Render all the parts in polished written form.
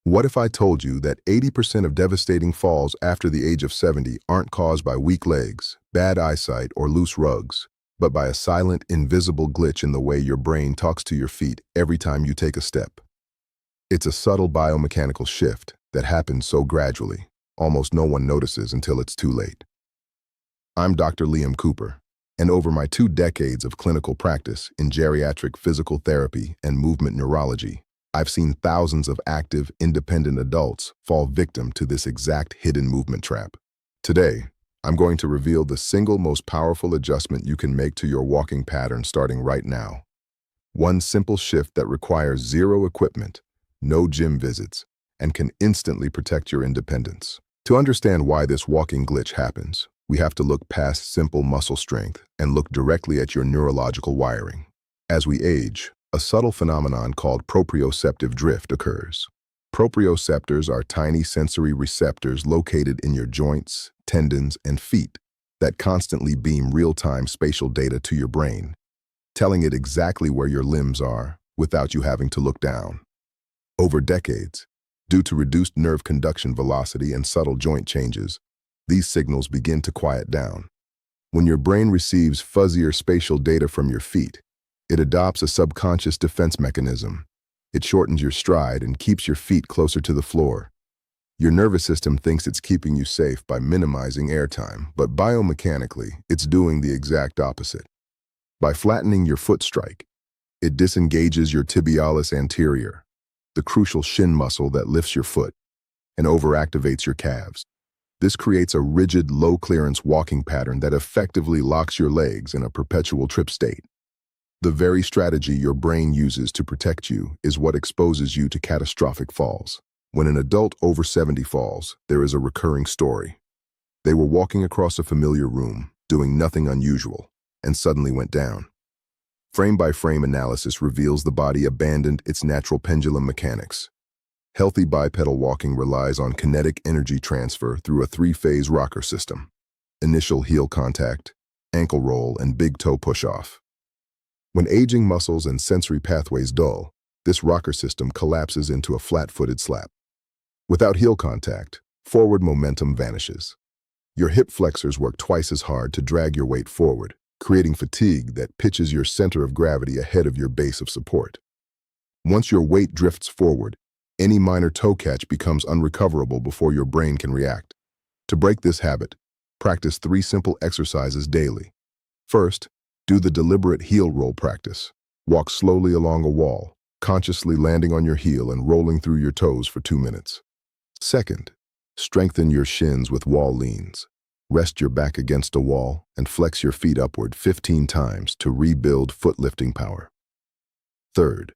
What if I told you that 80% of devastating falls after the age of 70 aren't caused by weak legs, bad eyesight, or loose rugs, but by a silent, invisible glitch in the way your brain talks to your feet every time you take a step? It's a subtle biomechanical shift that happens so gradually, almost no one notices until it's too late. I'm Dr. Liam Cooper, and over my 2 decades of clinical practice in geriatric physical therapy and movement neurology, I've seen thousands of active, independent adults fall victim to this exact hidden movement trap. Today, I'm going to reveal the single most powerful adjustment you can make to your walking pattern starting right now. One simple shift that requires zero equipment, no gym visits, and can instantly protect your independence. To understand why this walking glitch happens, we have to look past simple muscle strength and look directly at your neurological wiring. As we age, a subtle phenomenon called proprioceptive drift occurs. Proprioceptors are tiny sensory receptors located in your joints, tendons, and feet that constantly beam real-time spatial data to your brain, telling it exactly where your limbs are without you having to look down. Over decades, due to reduced nerve conduction velocity and subtle joint changes, these signals begin to quiet down. When your brain receives fuzzier spatial data from your feet, it adopts a subconscious defense mechanism. It shortens your stride and keeps your feet closer to the floor. Your nervous system thinks it's keeping you safe by minimizing airtime, but biomechanically, it's doing the exact opposite. By flattening your foot strike, it disengages your tibialis anterior, the crucial shin muscle that lifts your foot, and overactivates your calves. This creates a rigid, low-clearance walking pattern that effectively locks your legs in a perpetual trip state. The very strategy your brain uses to protect you is what exposes you to catastrophic falls. When an adult over 70 falls, there is a recurring story. They were walking across a familiar room, doing nothing unusual, and suddenly went down. Frame-by-frame analysis reveals the body abandoned its natural pendulum mechanics. Healthy bipedal walking relies on kinetic energy transfer through a 3-phase rocker system: initial heel contact, ankle roll, and big toe push-off. When aging muscles and sensory pathways dull, this rocker system collapses into a flat-footed slap. Without heel contact, forward momentum vanishes. Your hip flexors work twice as hard to drag your weight forward, creating fatigue that pitches your center of gravity ahead of your base of support. Once your weight drifts forward, any minor toe catch becomes unrecoverable before your brain can react. To break this habit, practice 3 simple exercises daily. First, do the deliberate heel roll practice. Walk slowly along a wall, consciously landing on your heel and rolling through your toes for 2 minutes. Second, strengthen your shins with wall leans. Rest your back against a wall and flex your feet upward 15 times to rebuild foot lifting power. Third,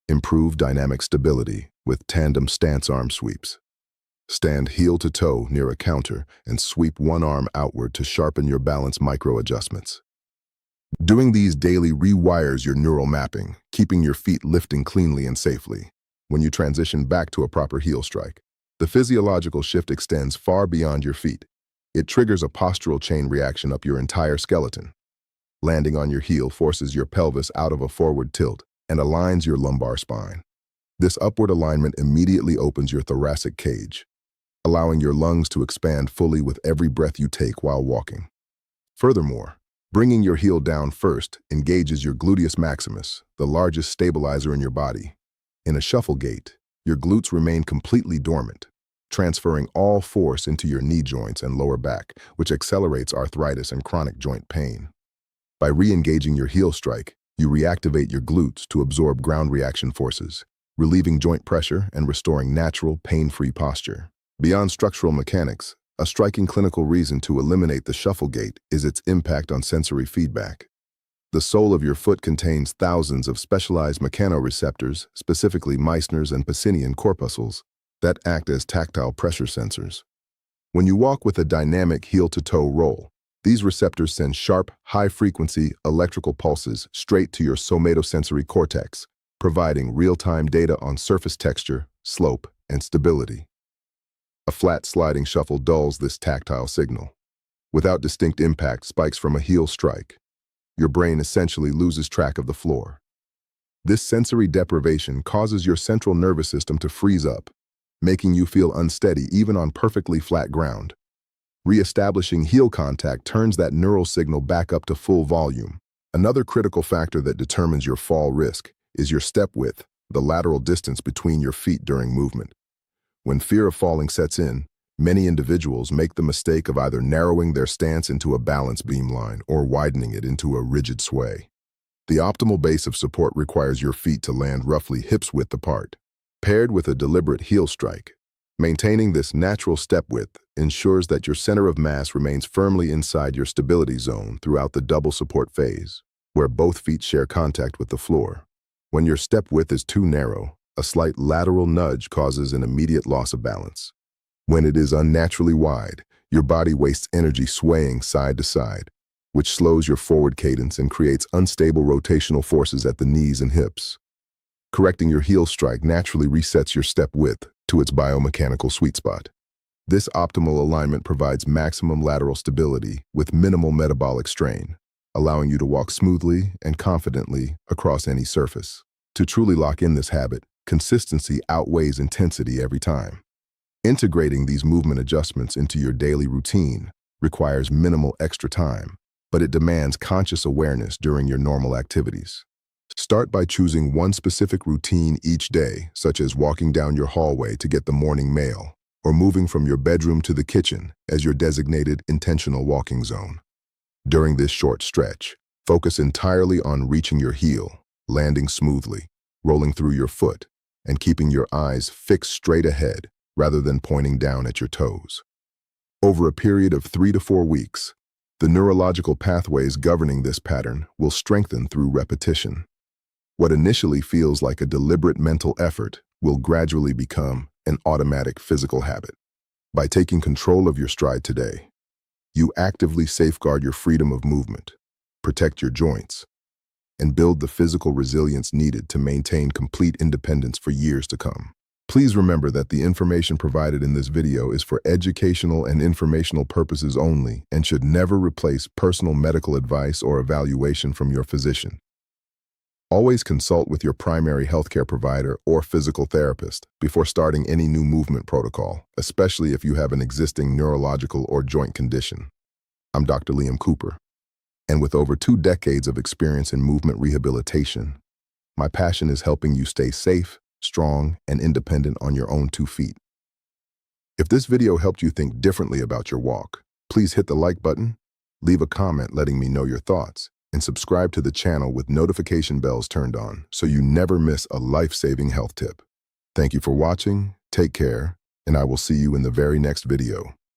improve dynamic stability with tandem stance arm sweeps. Stand heel to toe near a counter and sweep one arm outward to sharpen your balance micro-adjustments. Doing these daily rewires your neural mapping, keeping your feet lifting cleanly and safely. When you transition back to a proper heel strike, the physiological shift extends far beyond your feet. It triggers a postural chain reaction up your entire skeleton. Landing on your heel forces your pelvis out of a forward tilt and aligns your lumbar spine. This upward alignment immediately opens your thoracic cage, allowing your lungs to expand fully with every breath you take while walking. Furthermore, bringing your heel down first engages your gluteus maximus, the largest stabilizer in your body. In a shuffle gait, your glutes remain completely dormant, transferring all force into your knee joints and lower back, which accelerates arthritis and chronic joint pain. By re-engaging your heel strike, you reactivate your glutes to absorb ground reaction forces, relieving joint pressure and restoring natural, pain-free posture. Beyond structural mechanics, a striking clinical reason to eliminate the shuffle gait is its impact on sensory feedback. The sole of your foot contains thousands of specialized mechanoreceptors, specifically Meissner's and Pacinian corpuscles, that act as tactile pressure sensors. When you walk with a dynamic heel-to-toe roll, these receptors send sharp, high-frequency electrical pulses straight to your somatosensory cortex, providing real-time data on surface texture, slope, and stability. A flat sliding shuffle dulls this tactile signal. Without distinct impact spikes from a heel strike, your brain essentially loses track of the floor. This sensory deprivation causes your central nervous system to freeze up, making you feel unsteady even on perfectly flat ground. Reestablishing heel contact turns that neural signal back up to full volume. Another critical factor that determines your fall risk is your step width, the lateral distance between your feet during movement. When fear of falling sets in, many individuals make the mistake of either narrowing their stance into a balance beamline or widening it into a rigid sway. The optimal base of support requires your feet to land roughly hips width apart, paired with a deliberate heel strike. Maintaining this natural step width ensures that your center of mass remains firmly inside your stability zone throughout the double support phase, where both feet share contact with the floor. When your step width is too narrow, a slight lateral nudge causes an immediate loss of balance. When it is unnaturally wide, your body wastes energy swaying side to side, which slows your forward cadence and creates unstable rotational forces at the knees and hips. Correcting your heel strike naturally resets your step width to its biomechanical sweet spot. This optimal alignment provides maximum lateral stability with minimal metabolic strain, allowing you to walk smoothly and confidently across any surface. To truly lock in this habit, consistency outweighs intensity every time. Integrating these movement adjustments into your daily routine requires minimal extra time, but it demands conscious awareness during your normal activities. Start by choosing one specific routine each day, such as walking down your hallway to get the morning mail, or moving from your bedroom to the kitchen as your designated intentional walking zone. During this short stretch, focus entirely on reaching your heel, landing smoothly, rolling through your foot, and keeping your eyes fixed straight ahead rather than pointing down at your toes. Over a period of 3 to 4 weeks, the neurological pathways governing this pattern will strengthen through repetition. What initially feels like a deliberate mental effort will gradually become an automatic physical habit. By taking control of your stride today, you actively safeguard your freedom of movement, protect your joints, and build the physical resilience needed to maintain complete independence for years to come. Please remember that the information provided in this video is for educational and informational purposes only and should never replace personal medical advice or evaluation from your physician. Always consult with your primary healthcare provider or physical therapist before starting any new movement protocol, especially if you have an existing neurological or joint condition. I'm Dr. Liam Cooper, and with over 2 decades of experience in movement rehabilitation, my passion is helping you stay safe, strong, and independent on your own 2 feet. If this video helped you think differently about your walk, please hit the like button, leave a comment letting me know your thoughts, and subscribe to the channel with notification bells turned on so you never miss a life-saving health tip. Thank you for watching, take care, and I will see you in the very next video.